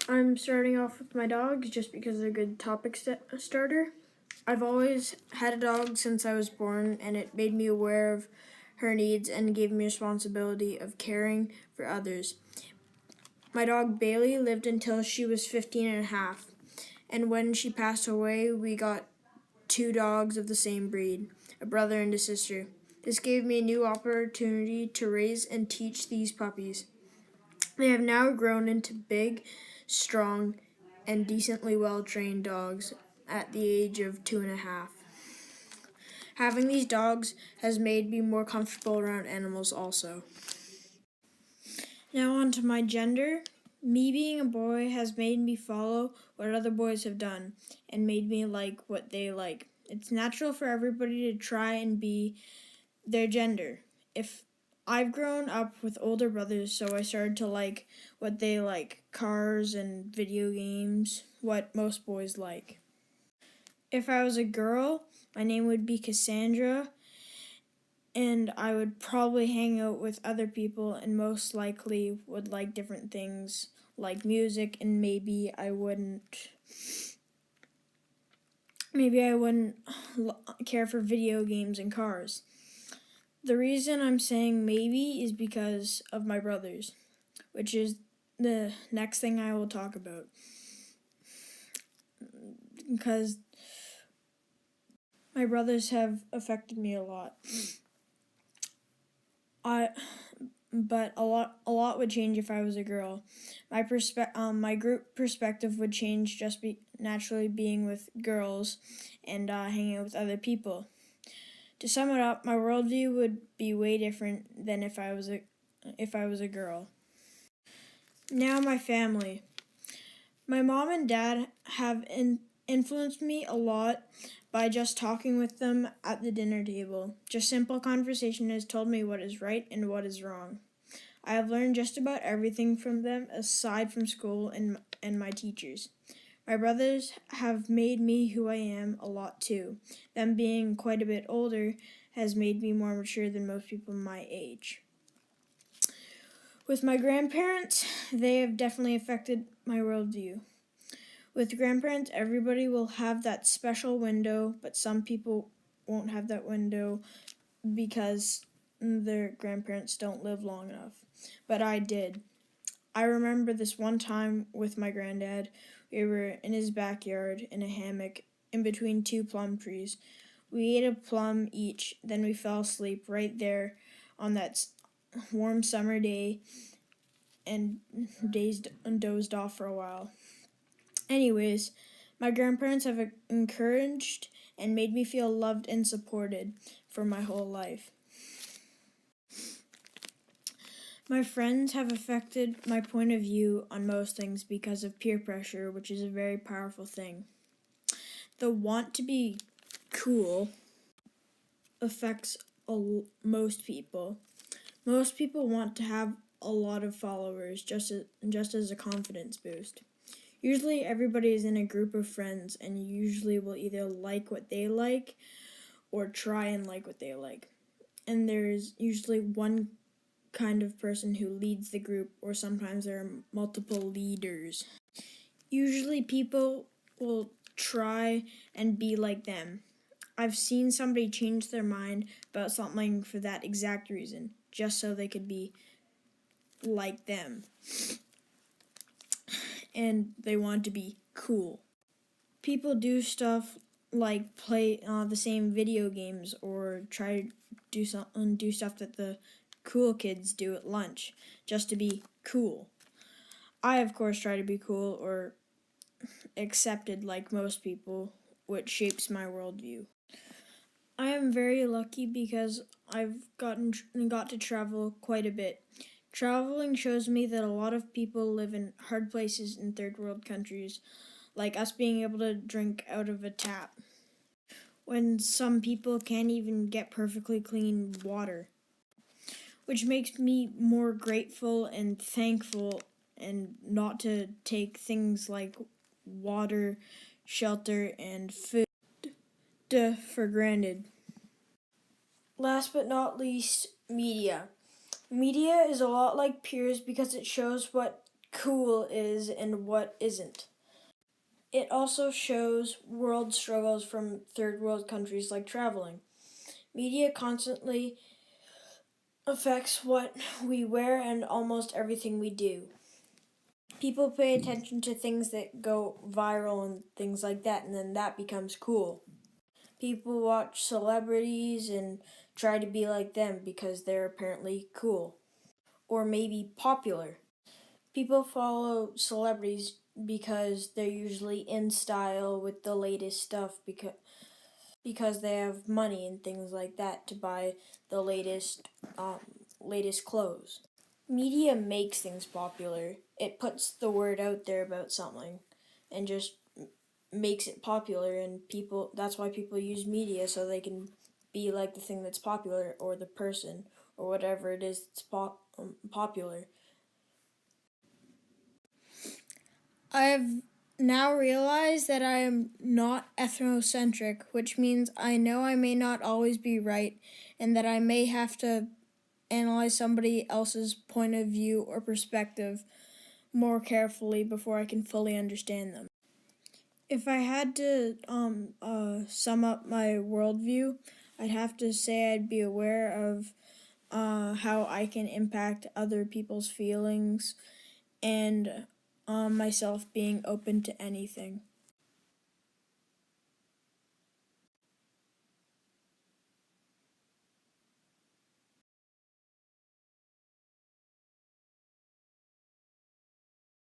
I'm starting off with my dogs just because they're a good topic starter. I've always had a dog since I was born, and it made me aware of her needs and gave me responsibility of caring for others. My dog Bailey lived until she was 15 and a half, and when she passed away, we got two dogs of the same breed, a brother and a sister. This gave me a new opportunity to raise and teach these puppies. They have now grown into big, strong, and decently well-trained dogs at the age of 2.5. Having these dogs has made me more comfortable around animals also. Now on to my gender. Me being a boy has made me follow what other boys have done and made me like what they like. It's natural for everybody to try and be their gender. If I've grown up with older brothers, so I started to like what they like, cars and video games, what most boys like. If I was a girl, my name would be Cassandra, and I would probably hang out with other people and most likely would like different things like music, and maybe I wouldn't care for video games and cars. The reason I'm saying maybe is because of my brothers, which is the next thing I will talk about. Because my brothers have affected me a lot. But a lot would change if I was a girl. My group perspective would change just naturally being with girls and hanging out with other people. To sum it up, my worldview would be way different than if I was a girl. Now my family. My mom and dad have influenced me a lot by just talking with them at the dinner table. Just simple conversation has told me what is right and what is wrong. I have learned just about everything from them aside from school and my teachers. My brothers have made me who I am a lot too. Them being quite a bit older has made me more mature than most people my age. With my grandparents, they have definitely affected my worldview. With grandparents, everybody will have that special window, but some people won't have that window because their grandparents don't live long enough. But I did. I remember this one time with my granddad. We were in his backyard in a hammock in between two plum trees. We ate a plum each, then we fell asleep right there on that warm summer day and dozed off for a while. Anyways, my grandparents have encouraged and made me feel loved and supported for my whole life. My friends have affected my point of view on most things because of peer pressure, which is a very powerful thing. The want to be cool affects most people. Most people want to have a lot of followers just as a confidence boost. Usually everybody is in a group of friends and usually will either like what they like or try and like what they like. And there's usually one kind of person who leads the group, or sometimes there are multiple leaders. Usually people will try and be like them. I've seen somebody change their mind about something for that exact reason, just so they could be like them. And they want to be cool. People do stuff like play the same video games or try to do stuff that the cool kids do at lunch just to be cool. I, of course, try to be cool or accepted like most people, which shapes my worldview. I am very lucky because I've got to travel quite a bit. Traveling shows me that a lot of people live in hard places in third world countries, like us being able to drink out of a tap, when some people can't even get perfectly clean water, which makes me more grateful and thankful and not to take things like water, shelter, and food for granted. Last but not least, media. Media is a lot like peers because it shows what cool is and what isn't. It also shows world struggles from third world countries like traveling. Media constantly affects what we wear and almost everything we do. People pay attention to things that go viral and things like that, and then that becomes cool. People watch celebrities and try to be like them because they're apparently cool or maybe popular. People follow celebrities because they're usually in style with the latest stuff because they have money and things like that to buy the um, latest clothes. Media makes things popular. It puts the word out there about something and just makes it popular, and people that's why people use media, so they can be like the thing that's popular or the person or whatever it is that's popular. I have now realized that I am not ethnocentric, which means I know I may not always be right and that I may have to analyze somebody else's point of view or perspective more carefully before I can fully understand them. If I had to sum up my worldview, I'd have to say I'd be aware of how I can impact other people's feelings and myself being open to anything.